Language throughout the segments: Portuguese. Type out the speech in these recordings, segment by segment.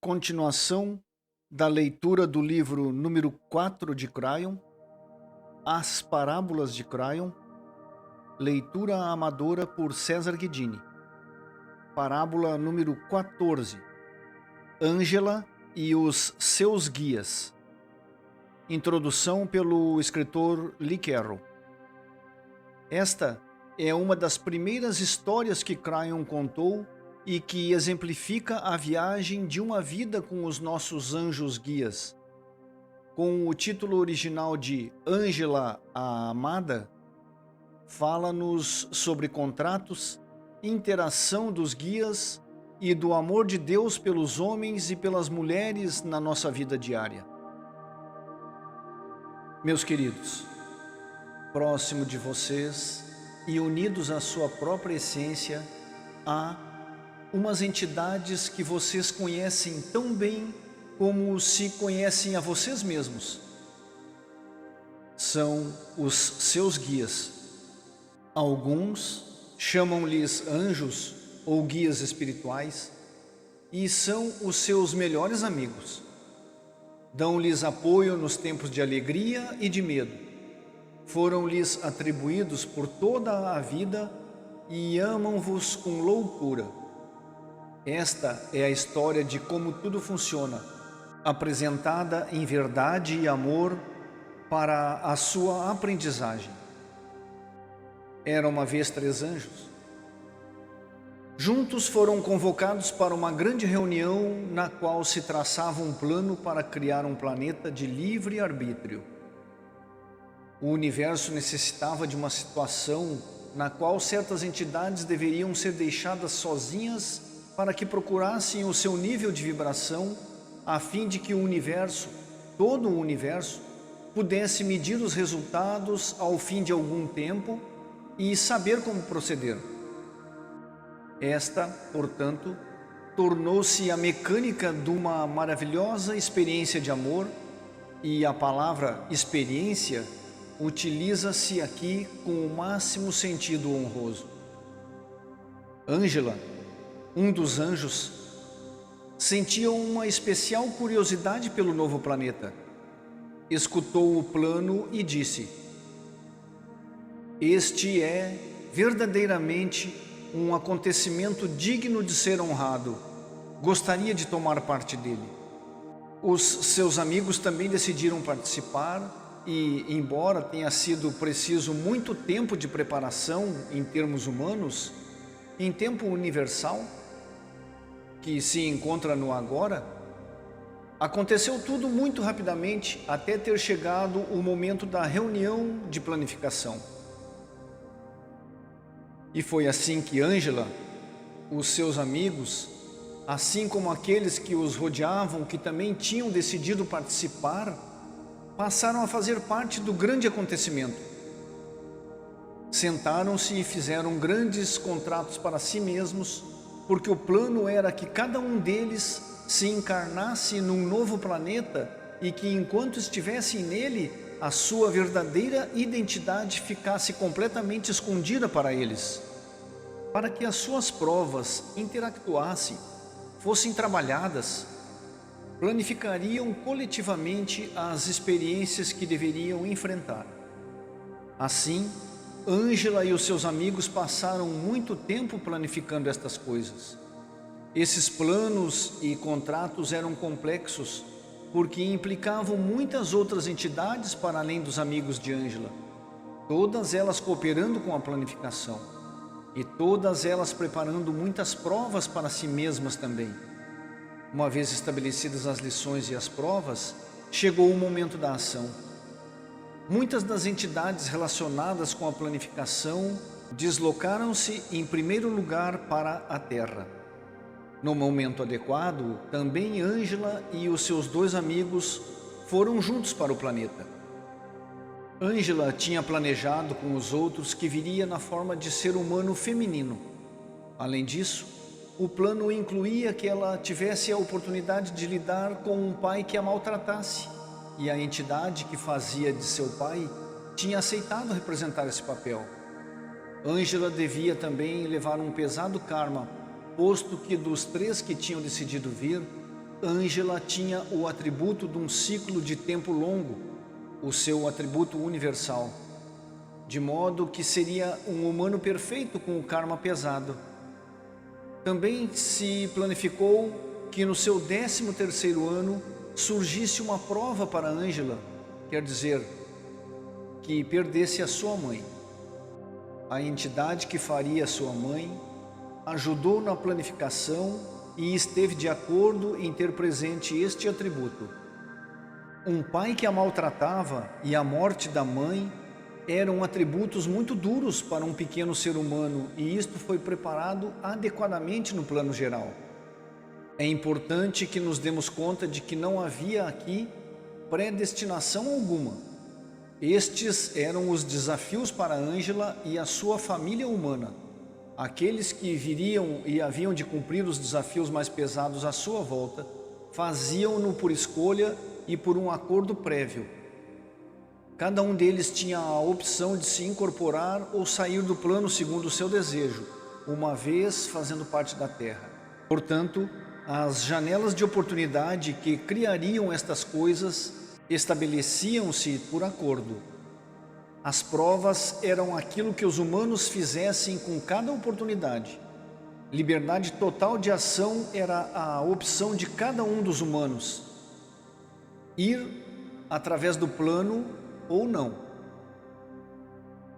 Continuação da leitura do livro número 4 de Crayon, As Parábolas de Crayon, leitura amadora por César Guedini. Parábola número 14, Ângela e os seus guias. Introdução pelo escritor Lee Carroll. Esta é uma das primeiras histórias que Crayon contou e que exemplifica a viagem de uma vida com os nossos anjos guias. Com o título original de Ângela, a Amada, fala-nos sobre contratos, interação dos guias e do amor de Deus pelos homens e pelas mulheres na nossa vida diária. Meus queridos, próximo de vocês e unidos à sua própria essência, há umas entidades que vocês conhecem tão bem como se conhecem a vocês mesmos. São os seus guias. Alguns chamam-lhes anjos ou guias espirituais e são os seus melhores amigos. Dão-lhes apoio nos tempos de alegria e de medo. Foram-lhes atribuídos por toda a vida e amam-vos com loucura. Esta é a história de como tudo funciona, apresentada em verdade e amor para a sua aprendizagem. Era uma vez 3 anjos. Juntos foram convocados para uma grande reunião na qual se traçava um plano para criar um planeta de livre arbítrio. O universo necessitava de uma situação na qual certas entidades deveriam ser deixadas sozinhas para que procurassem o seu nível de vibração, a fim de que o universo, todo o universo, pudesse medir os resultados ao fim de algum tempo e saber como proceder. Esta, portanto, tornou-se a mecânica de uma maravilhosa experiência de amor, e a palavra experiência utiliza-se aqui com o máximo sentido honroso. Ângela, um dos anjos, sentia uma especial curiosidade pelo novo planeta. Escutou o plano e disse: "Este é verdadeiramente um acontecimento digno de ser honrado. Gostaria de tomar parte dele." Os seus amigos também decidiram participar e, embora tenha sido preciso muito tempo de preparação em termos humanos, em tempo universal, que se encontra no agora, aconteceu tudo muito rapidamente até ter chegado o momento da reunião de planificação. E foi assim que Ângela, os seus amigos, assim como aqueles que os rodeavam, que também tinham decidido participar, passaram a fazer parte do grande acontecimento. Sentaram-se e fizeram grandes contratos para si mesmos, porque o plano era que cada um deles se encarnasse num novo planeta e que, enquanto estivessem nele, a sua verdadeira identidade ficasse completamente escondida para eles, para que as suas provas interactuassem, fossem trabalhadas. Planificariam coletivamente as experiências que deveriam enfrentar. Assim, Ângela e os seus amigos passaram muito tempo planificando estas coisas. Esses planos e contratos eram complexos, porque implicavam muitas outras entidades para além dos amigos de Ângela, todas elas cooperando com a planificação, e todas elas preparando muitas provas para si mesmas também. Uma vez estabelecidas as lições e as provas, chegou o momento da ação. Muitas das entidades relacionadas com a planificação deslocaram-se em primeiro lugar para a Terra. No momento adequado, também Ângela e os seus 2 amigos foram juntos para o planeta. Ângela tinha planejado com os outros que viria na forma de ser humano feminino. Além disso, o plano incluía que ela tivesse a oportunidade de lidar com um pai que a maltratasse, e a entidade que fazia de seu pai tinha aceitado representar esse papel. Ângela devia também levar um pesado karma, posto que dos 3 que tinham decidido vir, Ângela tinha o atributo de um ciclo de tempo longo, o seu atributo universal, de modo que seria um humano perfeito com o karma pesado. Também se planificou que no seu 13º ano surgisse uma prova para Ângela, quer dizer, que perdesse a sua mãe. A entidade que faria sua mãe ajudou na planificação e esteve de acordo em ter presente este atributo. Um pai que a maltratava e a morte da mãe eram atributos muito duros para um pequeno ser humano, e isto foi preparado adequadamente no plano geral. É importante que nos demos conta de que não havia aqui predestinação alguma. Estes eram os desafios para Ângela e a sua família humana. Aqueles que viriam e haviam de cumprir os desafios mais pesados à sua volta, faziam-no por escolha e por um acordo prévio. Cada um deles tinha a opção de se incorporar ou sair do plano segundo o seu desejo, uma vez fazendo parte da Terra. Portanto, as janelas de oportunidade que criariam estas coisas estabeleciam-se por acordo. As provas eram aquilo que os humanos fizessem com cada oportunidade. Liberdade total de ação era a opção de cada um dos humanos. Ir através do plano ou não.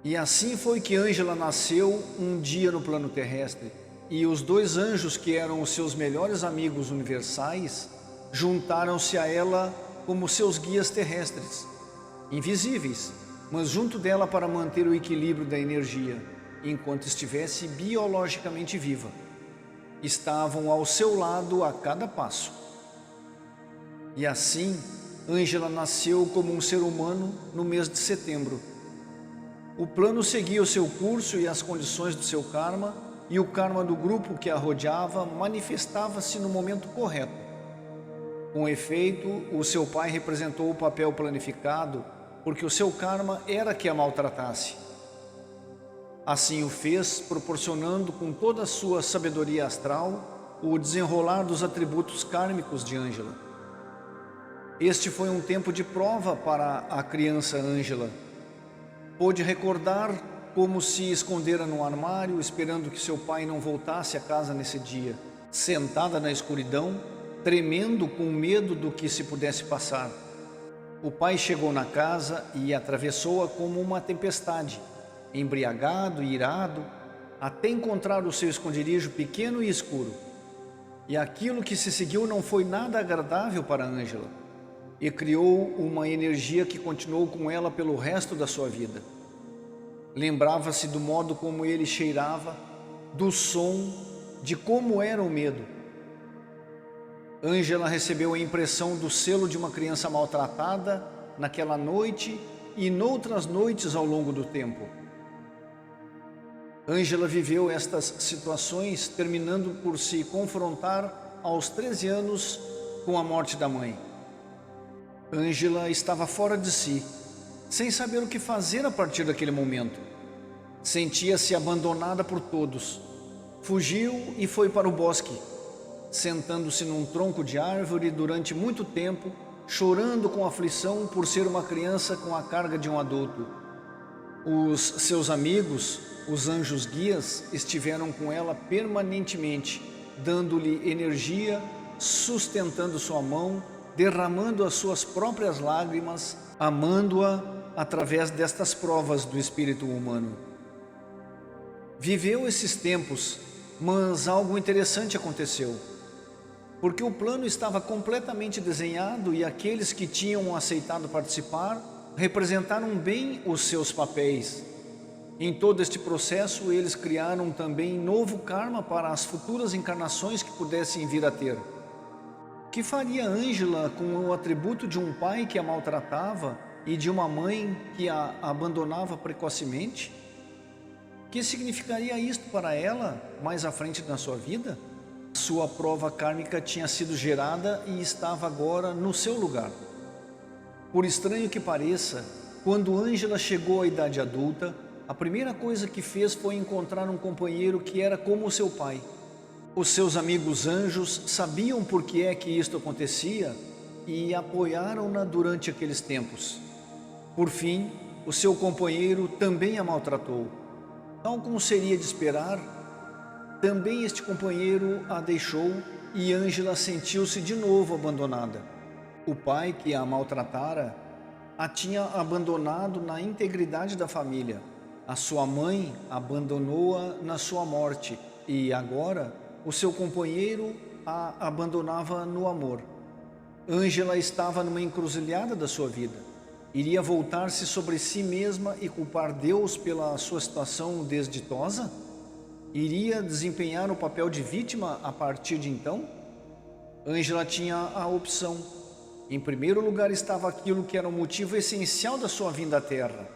E assim foi que Ângela nasceu um dia no plano terrestre, e os dois anjos que eram os seus melhores amigos universais juntaram-se a ela como seus guias terrestres, invisíveis, mas junto dela para manter o equilíbrio da energia, enquanto estivesse biologicamente viva. Estavam ao seu lado a cada passo. E assim, Ângela nasceu como um ser humano no mês de setembro. O plano seguia o seu curso e as condições do seu karma, e o karma do grupo que a rodeava manifestava-se no momento correto. Com efeito, o seu pai representou o papel planificado, porque o seu karma era que a maltratasse. Assim o fez, proporcionando com toda a sua sabedoria astral o desenrolar dos atributos kármicos de Ângela. Este foi um tempo de prova para a criança Ângela. Pôde recordar como se escondera no armário, esperando que seu pai não voltasse a casa nesse dia, sentada na escuridão, tremendo com medo do que se pudesse passar. O pai chegou na casa e atravessou-a como uma tempestade, embriagado e irado, até encontrar o seu esconderijo pequeno e escuro. E aquilo que se seguiu não foi nada agradável para Ângela, e criou uma energia que continuou com ela pelo resto da sua vida. Lembrava-se do modo como ele cheirava, do som, de como era o medo. Ângela recebeu a impressão do selo de uma criança maltratada naquela noite e noutras noites ao longo do tempo. Ângela viveu estas situações, terminando por se confrontar aos 13 anos com a morte da mãe. Ângela estava fora de si, sem saber o que fazer a partir daquele momento. Sentia-se abandonada por todos. Fugiu e foi para o bosque, sentando-se num tronco de árvore durante muito tempo, chorando com aflição por ser uma criança com a carga de um adulto. Os seus amigos, os anjos guias, estiveram com ela permanentemente, dando-lhe energia, sustentando sua mão, derramando as suas próprias lágrimas, amando-a através destas provas do espírito humano. Viveu esses tempos, mas algo interessante aconteceu. Porque o plano estava completamente desenhado e aqueles que tinham aceitado participar representaram bem os seus papéis. Em todo este processo, eles criaram também novo karma para as futuras encarnações que pudessem vir a ter. O que faria Ângela com o atributo de um pai que a maltratava e de uma mãe que a abandonava precocemente? O que significaria isto para ela mais à frente na sua vida? Sua prova kármica tinha sido gerada e estava agora no seu lugar. Por estranho que pareça, quando Ângela chegou à idade adulta, a primeira coisa que fez foi encontrar um companheiro que era como o seu pai. Os seus amigos anjos sabiam por que é que isto acontecia e apoiaram-na durante aqueles tempos. Por fim, o seu companheiro também a maltratou. Tal como seria de esperar, também este companheiro a deixou e Ângela sentiu-se de novo abandonada. O pai que a maltratara a tinha abandonado na integridade da família. A sua mãe abandonou-a na sua morte e agora o seu companheiro a abandonava no amor. Ângela estava numa encruzilhada da sua vida. Iria voltar-se sobre si mesma e culpar Deus pela sua situação desditosa? Iria desempenhar o papel de vítima a partir de então? Ângela tinha a opção. Em primeiro lugar estava aquilo que era o motivo essencial da sua vinda à Terra.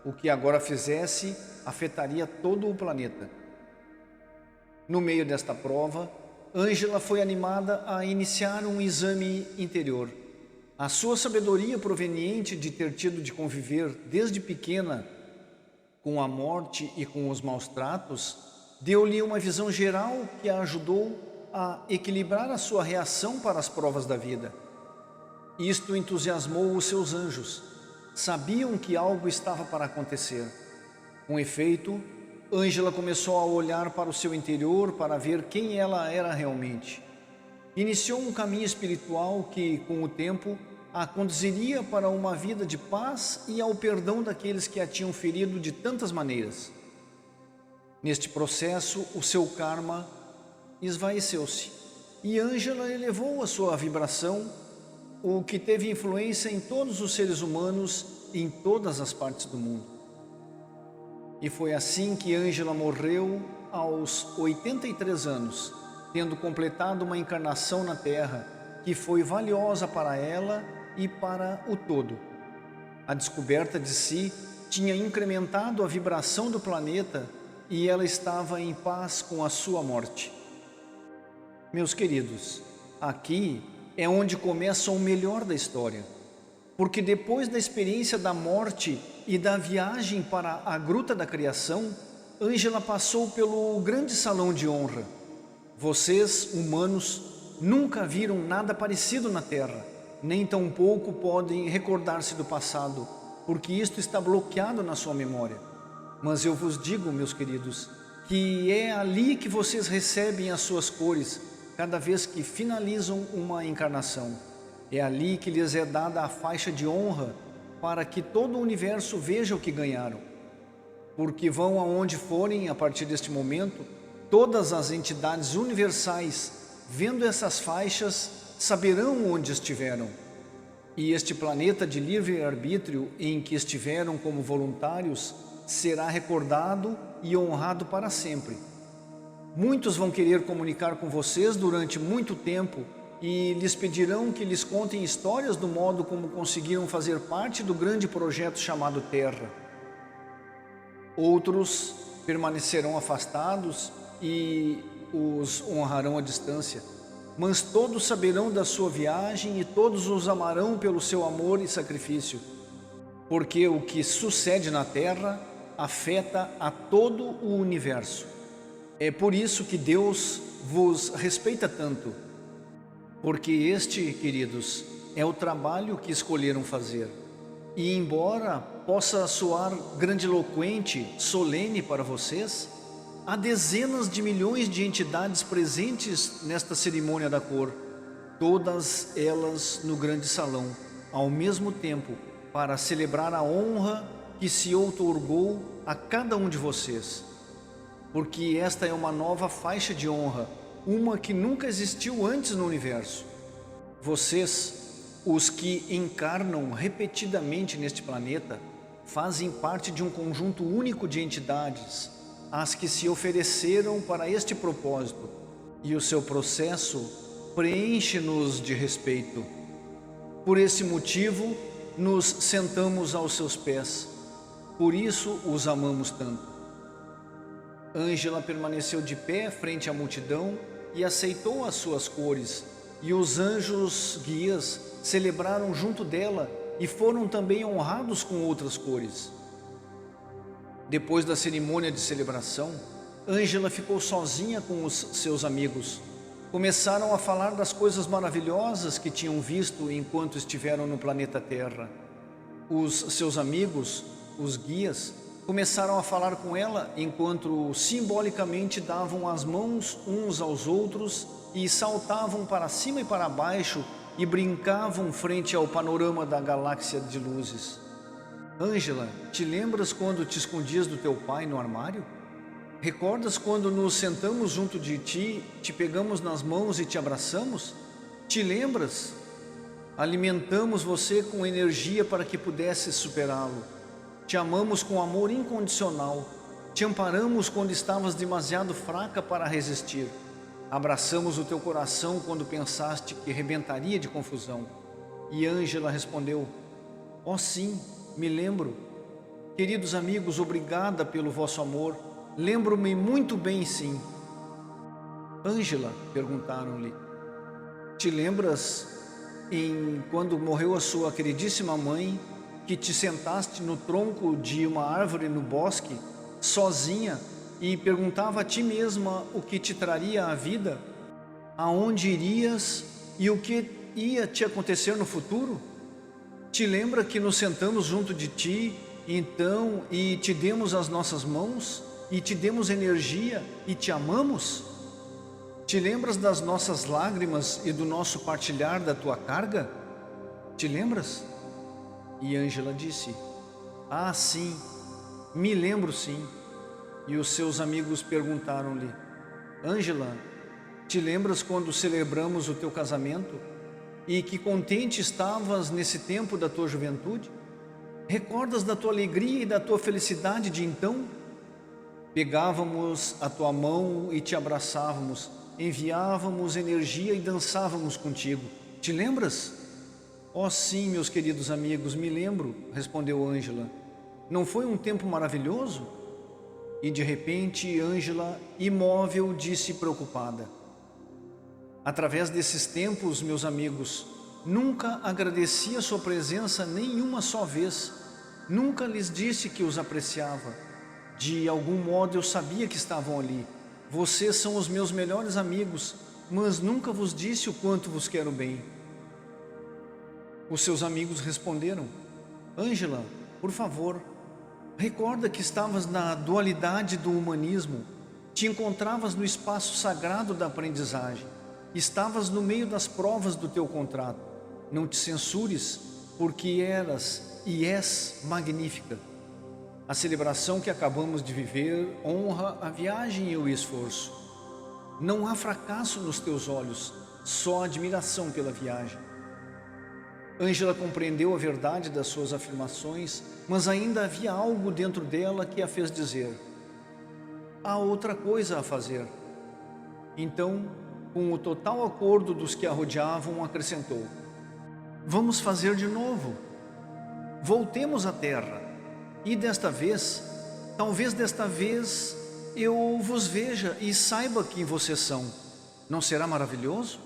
O que agora fizesse afetaria todo o planeta. No meio desta prova, Ângela foi animada a iniciar um exame interior. A sua sabedoria proveniente de ter tido de conviver desde pequena com a morte e com os maus tratos, deu-lhe uma visão geral que a ajudou a equilibrar a sua reação para as provas da vida. Isto entusiasmou os seus anjos. Sabiam que algo estava para acontecer. Com efeito, Ângela começou a olhar para o seu interior para ver quem ela era realmente. Iniciou um caminho espiritual que, com o tempo, a conduziria para uma vida de paz e ao perdão daqueles que a tinham ferido de tantas maneiras. Neste processo, o seu karma esvaeceu-se e Ângela elevou a sua vibração, o que teve influência em todos os seres humanos em todas as partes do mundo. E foi assim que Ângela morreu aos 83 anos, tendo completado uma encarnação na Terra que foi valiosa para ela e para o todo. A descoberta de si tinha incrementado a vibração do planeta e ela estava em paz com a sua morte. Meus queridos, aqui é onde começa o melhor da história, porque depois da experiência da morte e da viagem para a Gruta da Criação, Ângela passou pelo grande salão de honra. Vocês, humanos, nunca viram nada parecido na Terra, nem tampouco podem recordar-se do passado, porque isto está bloqueado na sua memória. Mas eu vos digo, meus queridos, que é ali que vocês recebem as suas cores, cada vez que finalizam uma encarnação. É ali que lhes é dada a faixa de honra, para que todo o universo veja o que ganharam. Porque vão aonde forem a partir deste momento, todas as entidades universais, vendo essas faixas, saberão onde estiveram. E este planeta de livre-arbítrio em que estiveram como voluntários, será recordado e honrado para sempre. Muitos vão querer comunicar com vocês durante muito tempo e lhes pedirão que lhes contem histórias do modo como conseguiram fazer parte do grande projeto chamado Terra. Outros permanecerão afastados e os honrarão à distância, mas todos saberão da sua viagem e todos os amarão pelo seu amor e sacrifício, porque o que sucede na Terra afeta a todo o universo. É por isso que Deus vos respeita tanto, porque este, queridos, é o trabalho que escolheram fazer. E embora possa soar grandiloquente, solene para vocês, há dezenas de milhões de entidades presentes nesta cerimônia da cor, todas elas no grande salão, ao mesmo tempo, para celebrar a honra que se outorgou a cada um de vocês. Porque esta é uma nova faixa de honra, uma que nunca existiu antes no universo. Vocês, os que encarnam repetidamente neste planeta, fazem parte de um conjunto único de entidades, as que se ofereceram para este propósito, e o seu processo preenche-nos de respeito. Por esse motivo, nos sentamos aos seus pés, por isso os amamos tanto. Ângela permaneceu de pé frente à multidão e aceitou as suas cores, e os anjos guias celebraram junto dela e foram também honrados com outras cores. Depois da cerimônia de celebração, Ângela ficou sozinha com os seus amigos. Começaram a falar das coisas maravilhosas que tinham visto enquanto estiveram no planeta Terra. Os seus amigos, os guias, começaram a falar com ela enquanto simbolicamente davam as mãos uns aos outros e saltavam para cima e para baixo e brincavam frente ao panorama da galáxia de luzes. Ângela, te lembras quando te escondias do teu pai no armário? Recordas quando nos sentamos junto de ti, te pegamos nas mãos e te abraçamos? Te lembras? Alimentamos você com energia para que pudesses superá-lo. Te amamos com amor incondicional. Te amparamos quando estavas demasiado fraca para resistir. Abraçamos o teu coração quando pensaste que rebentaria de confusão. E Ângela respondeu: oh sim, me lembro. Queridos amigos, obrigada pelo vosso amor. Lembro-me muito bem, sim. Ângela, perguntaram-lhe, te lembras quando morreu a sua queridíssima mãe, que te sentaste no tronco de uma árvore no bosque, sozinha, e perguntava a ti mesma o que te traria a vida, aonde irias e o que ia te acontecer no futuro? Te lembra que nos sentamos junto de ti, então, e te demos as nossas mãos, e te demos energia, e te amamos? Te lembras das nossas lágrimas e do nosso partilhar da tua carga? Te lembras? E Ângela disse: ah, sim, me lembro sim. E os seus amigos perguntaram-lhe: Ângela, te lembras quando celebramos o teu casamento? E que contente estavas nesse tempo da tua juventude? Recordas da tua alegria e da tua felicidade de então? Pegávamos a tua mão e te abraçávamos, enviávamos energia e dançávamos contigo. Te lembras? Oh sim, meus queridos amigos, me lembro, respondeu Ângela. Não foi um tempo maravilhoso? E de repente Ângela, imóvel, disse preocupada: através desses tempos, meus amigos, nunca agradeci a sua presença nem uma só vez. Nunca lhes disse que os apreciava. De algum modo eu sabia que estavam ali. Vocês são os meus melhores amigos, mas nunca vos disse o quanto vos quero bem. Os seus amigos responderam: Ângela, por favor, recorda que estavas na dualidade do humanismo, te encontravas no espaço sagrado da aprendizagem, estavas no meio das provas do teu contrato. Não te censures, porque eras e és magnífica. A celebração que acabamos de viver honra a viagem e o esforço. Não há fracasso nos teus olhos, só admiração pela viagem. Ângela compreendeu a verdade das suas afirmações, mas ainda havia algo dentro dela que a fez dizer: há outra coisa a fazer. Então, com o total acordo dos que a rodeavam, acrescentou: vamos fazer de novo. Voltemos à terra, e desta vez, talvez desta vez, eu vos veja e saiba quem vocês são. Não será maravilhoso?